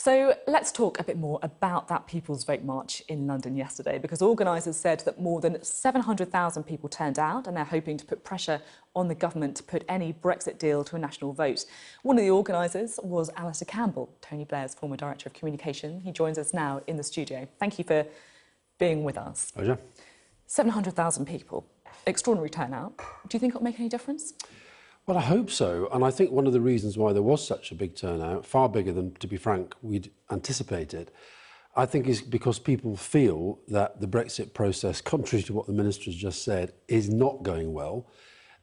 So let's talk a bit more about that People's Vote March in London yesterday, because organisers said that more than 700,000 people turned out and they're hoping to put pressure on the government to put any Brexit deal to a national vote. One of the organisers was Alastair Campbell, Tony Blair's former Director of Communication. He joins us now in the studio. Thank you for being with us. Pleasure. 700,000 people, extraordinary turnout. Do you think it'll make any difference? Well, I hope so, and I think one of the reasons why there was such a big turnout, far bigger than, to be frank, we'd anticipated, I think is because people feel that the Brexit process, contrary to what the Minister has just said, is not going well,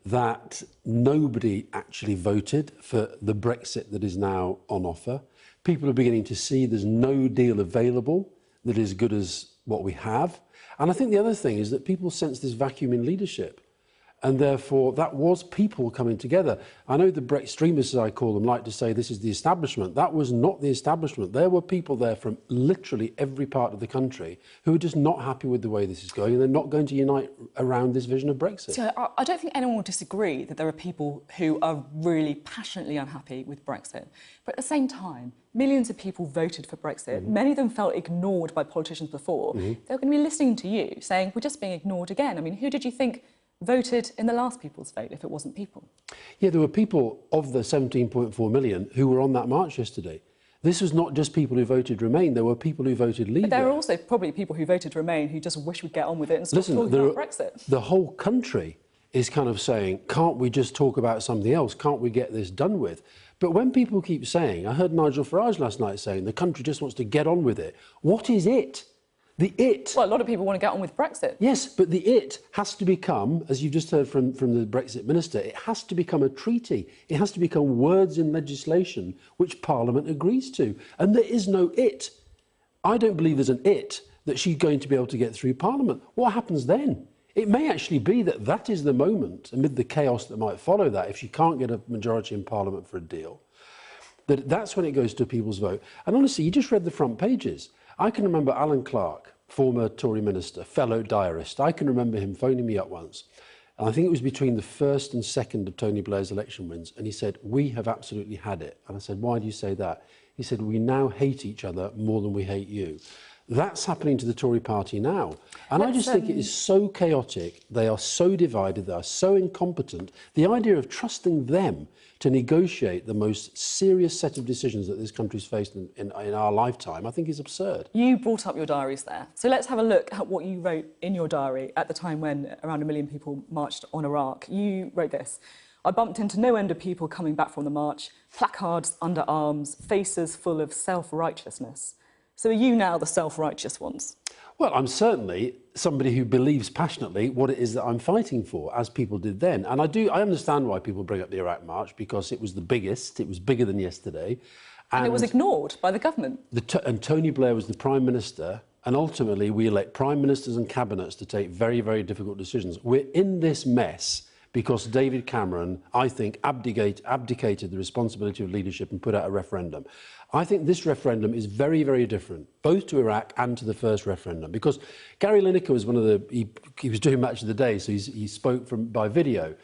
that nobody actually voted for the Brexit that is now on offer. People are beginning to see there's no deal available that is as good as what we have. And I think the other thing is that people sense this vacuum in leadership. And therefore, that was people coming together. I know the Brextremists, as I call them, like to say this is the establishment. That was not the establishment. There were people there from literally every part of the country who are just not happy with the way this is going, and they're not going to unite around this vision of Brexit. So I don't think anyone will disagree that there are people who are really passionately unhappy with Brexit. But at the same time, millions of people voted for Brexit. Many of them felt ignored by politicians before. They're going to be listening to you, saying, we're just being ignored again. I mean, who did you think voted in the last People's Vote, if it wasn't people? Yeah, there were people of the 17.4 million who were on that march yesterday. This was not just people who voted Remain, there were people who voted Leave. But there are also probably people who voted Remain who just wish we'd get on with it and stop talking about Brexit. The whole country is kind of saying, can't we just talk about something else? Can't we get this done with? But when people keep saying, I heard Nigel Farage last night saying, the country just wants to get on with it. What is it? The it... Well, a lot of people want to get on with Brexit. Yes, but the it has to become, as you've just heard from the Brexit minister, it has to become a treaty. It has to become words in legislation which Parliament agrees to. And there is no it. I don't believe there's an it that she's going to be able to get through Parliament. What happens then? It may actually be that that is the moment, amid the chaos that might follow that, if she can't get a majority in Parliament for a deal, that's when it goes to a people's vote. And honestly, you just read the front pages. I can remember Alan Clark, former Tory minister, fellow diarist. I can remember him phoning me up once. And I think it was between the first and second of Tony Blair's election wins. And he said, we have absolutely had it. And I said, why do you say that? He said, we now hate each other more than we hate you. That's happening to the Tory party now. And I just think it is so chaotic. They are so divided. They are so incompetent. The idea of trusting them to negotiate the most serious set of decisions that this country's faced in our lifetime, I think is absurd. You brought up your diaries there. So let's have a look at what you wrote in your diary at the time when around 1 million people marched on Iraq. You wrote this: I bumped into no end of people coming back from the march, placards under arms, faces full of self-righteousness. So are you now the self-righteous ones? Well, I'm certainly somebody who believes passionately what it is that I'm fighting for, as people did then. And I understand why people bring up the Iraq March, because it was the biggest, it was bigger than yesterday. And it was ignored by the government. And Tony Blair was the Prime Minister, and ultimately we elect Prime Ministers and Cabinets to take very, very difficult decisions. We're in this mess because David Cameron, I think, abdicated the responsibility of leadership and put out a referendum. I think this referendum is very, very different, both to Iraq and to the first referendum, because Gary Lineker was one of the... He was doing Match of the Day, so he spoke by video.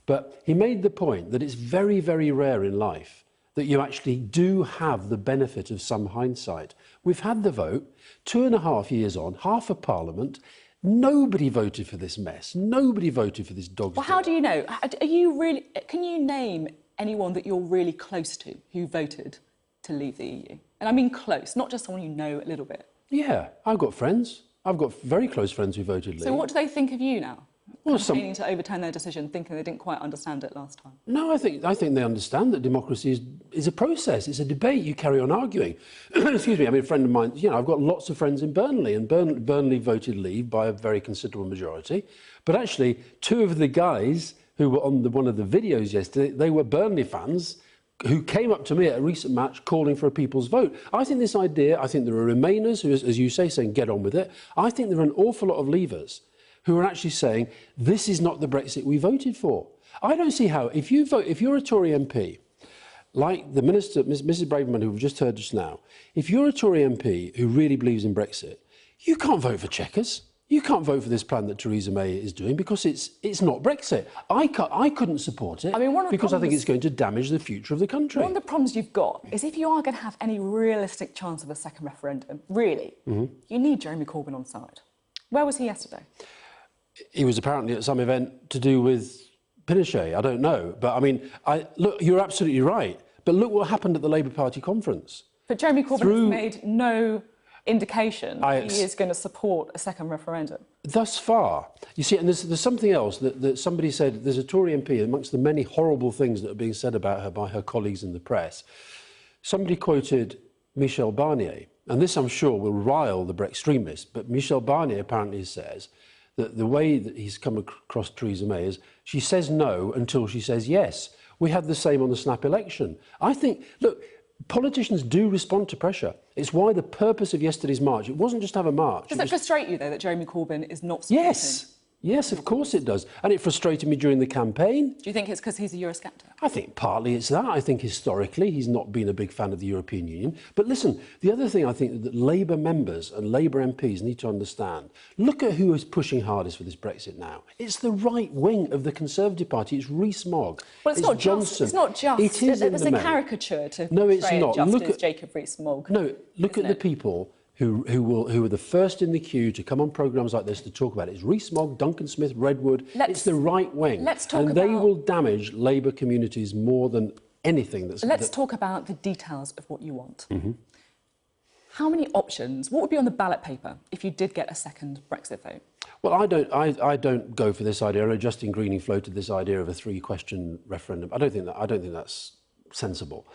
But he made the point that it's very, very rare in life that you actually do have the benefit of some hindsight. We've had the vote, 2.5 years on, half of Parliament. Nobody voted for this mess. Nobody voted for this dog's Well, how do you know? Are you really... Can you name anyone that you're really close to who voted to leave the EU? And I mean close, not just someone you know a little bit. Yeah, I've got friends. I've got very close friends who voted leave. So what do they think of you now? Well, campaigning to overturn their decision, thinking they didn't quite understand it last time. No, I think they understand that democracy is a process. It's a debate. You carry on arguing. Excuse me. I mean, a friend of mine, you know, I've got lots of friends in Burnley, and Burnley voted leave by a very considerable majority. But actually, two of the guys who were on one of the videos yesterday, they were Burnley fans who came up to me at a recent match calling for a people's vote. I think this idea, I think there are Remainers who, as you say, saying get on with it. I think there are an awful lot of Leavers who are actually saying this is not the Brexit we voted for. I don't see how, if you're a Tory MP, like the Minister, Mrs Braverman, who we've just heard just now, if you're a Tory MP who really believes in Brexit, you can't vote for Chequers. you can't vote for this plan that Theresa May is doing because it's not Brexit. I couldn't support it because I think it's going to damage the future of the country. One of the problems you've got is if you are going to have any realistic chance of a second referendum, really, you need Jeremy Corbyn on side. Where was he yesterday? He was apparently at some event to do with Pinochet. I don't know. But, I mean, look, you're absolutely right. But look what happened at the Labour Party conference. But Jeremy Corbyn has made no indication he is going to support a second referendum. Thus far. You see, and there's something else that somebody said. There's a Tory MP, amongst the many horrible things that are being said about her by her colleagues in the press. Somebody quoted Michel Barnier, and this, I'm sure, will rile the Brexit extremists, but Michel Barnier apparently says that the way that he's come across Theresa May is she says no until she says yes. We had the same on the snap election. I think, look, politicians do respond to pressure. It's why the purpose of yesterday's march, it wasn't just to have a march. Does it frustrate you, though, that Jeremy Corbyn is not supporting? Yes. Yes, of course it does. And it frustrated me during the campaign. Do you think it's because he's a Eurosceptic? I think partly it's that. I think historically he's not been a big fan of the European Union. But listen, the other thing I think that Labour members and Labour MPs need to understand, look at who is pushing hardest for this Brexit now. It's the right wing of the Conservative Party. It's Rees-Mogg. Well, it's not Johnson. It's not just. It is it's a caricature to no, it's not. Look at Jacob Rees-Mogg. No, look at the people who are the first in the queue to come on programmes like this to talk about it. It's Rees-Mogg, Duncan Smith, Redwood. It's the right wing. They will damage Labour communities more than anything. Let's talk about the details of what you want. How many options? What would be on the ballot paper if you did get a second Brexit vote? Well, I don't go for this idea. I know Justin Greening floated this idea of a 3-question referendum. I don't think that's sensible.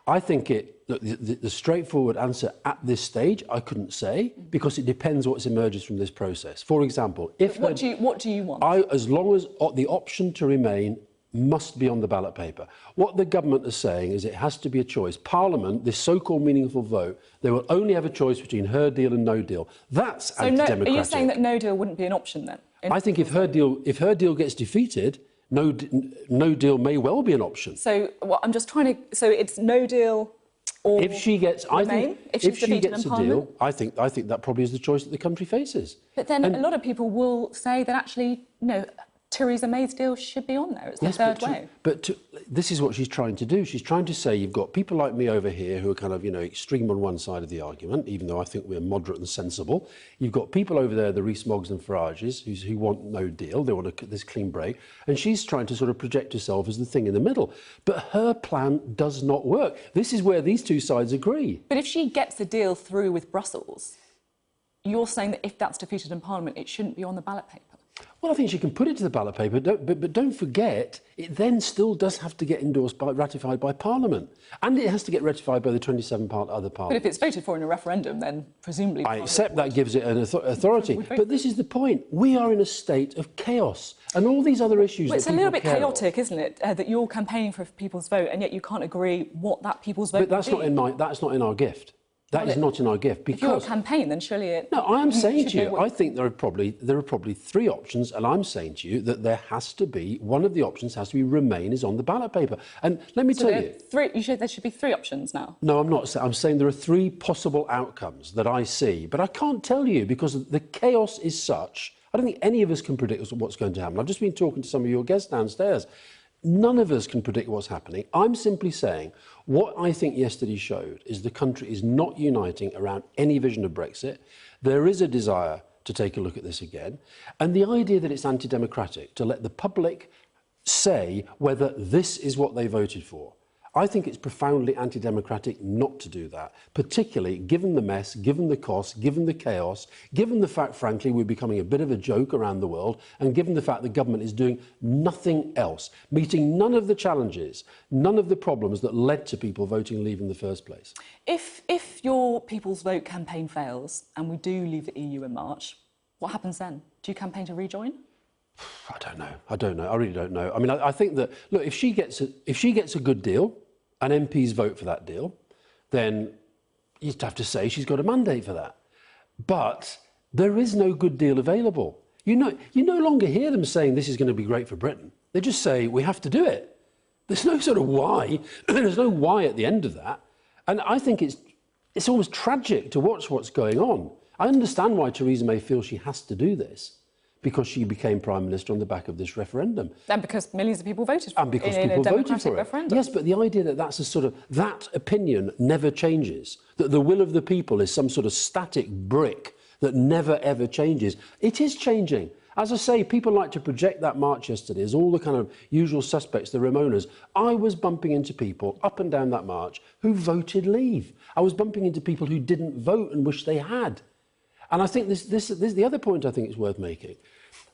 I think the straightforward answer at this stage, I couldn't say, because it depends what emerges from this process. For example, what do you want? As long as the option to remain must be on the ballot paper. What the government is saying is it has to be a choice. Parliament, this so-called meaningful vote, they will only have a choice between her deal and no deal. That's anti-democratic. Are you saying that no deal wouldn't be an option then? I think if her deal gets defeated, no deal may well be an option. So I'm just trying to. So it's no deal, or if she gets, remain, if she gets a deal, I think that probably is the choice that the country faces. But then a lot of people will say that actually, Theresa May's deal should be on there. It's the third way. But this is what she's trying to do. She's trying to say you've got people like me over here who are kind of, extreme on one side of the argument, even though I think we're moderate and sensible. You've got people over there, the Rees-Moggs and Farages, who want no deal. They want this clean break. And she's trying to sort of project herself as the thing in the middle. But her plan does not work. This is where these two sides agree. But if she gets the deal through with Brussels, you're saying that if that's defeated in Parliament, it shouldn't be on the ballot paper? Well, I think she can put it to the ballot paper, but don't forget, it then still does have to get ratified by Parliament. And it has to get ratified by the 27 other parliaments. But if it's voted for in a referendum, then presumably... I accept that gives it an authority. But this is the point. We are in a state of chaos. And all these other issues... Well, it's a little bit chaotic, isn't it, that you're campaigning for people's vote, and yet you can't agree what that people's vote would be. That's not in our gift. That is not in our gift, because... If you're a campaign, then surely it... No, I am saying to you, I think there are probably 3 options, and I'm saying to you that there has to be, one of the options has to be remain is on the ballot paper. And let me tell you... You said there should be 3 options now? No, I'm not. I'm saying there are 3 possible outcomes that I see, but I can't tell you because the chaos is such. I don't think any of us can predict what's going to happen. I've just been talking to some of your guests downstairs. None of us can predict what's happening. I'm simply saying what I think yesterday showed is the country is not uniting around any vision of Brexit. There is a desire to take a look at this again. And the idea that it's anti-democratic, to let the public say whether this is what they voted for. I think it's profoundly anti-democratic not to do that, particularly given the mess, given the cost, given the chaos, given the fact, frankly, we're becoming a bit of a joke around the world, and given the fact the government is doing nothing else, meeting none of the challenges, none of the problems that led to people voting leave in the first place. If your People's Vote campaign fails and we do leave the EU in March, what happens then? Do you campaign to rejoin? I don't know. I really don't know. I mean, I think that, look, if she gets a good deal and MPs vote for that deal, then you'd have to say she's got a mandate for that. But there is no good deal available. You no longer hear them saying this is going to be great for Britain. They just say we have to do it. There's no sort of why. There's no why at the end of that. And I think it's almost tragic to watch what's going on. I understand why Theresa May feels she has to do this, because she became Prime Minister on the back of this referendum. And because millions of people voted for and because it in people a democratic voted for it. referendum. Yes, but the idea that that's a sort of, that opinion never changes, that the will of the people is some sort of static brick that never ever changes. It is changing. As I say, people like to project that march yesterday as all the kind of usual suspects, the Ramonas. I was bumping into people up and down that march who voted Leave. I was bumping into people who didn't vote and wish they had. And I think this the other point I think is worth making.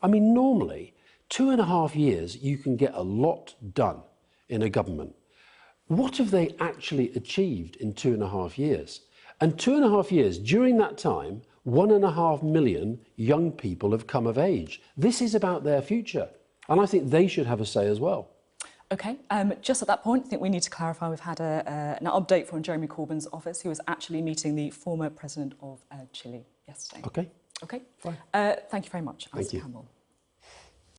I mean, normally, 2.5 years, you can get a lot done in a government. What have they actually achieved in 2.5 years? And 2.5 years, during that time, 1.5 million young people have come of age. This is about their future. And I think they should have a say as well. OK, just at that point, I think we need to clarify we've had an update from Jeremy Corbyn's office. He was actually meeting the former president of Chile yesterday. OK. OK, fine. Thank you very much, Alastair Campbell.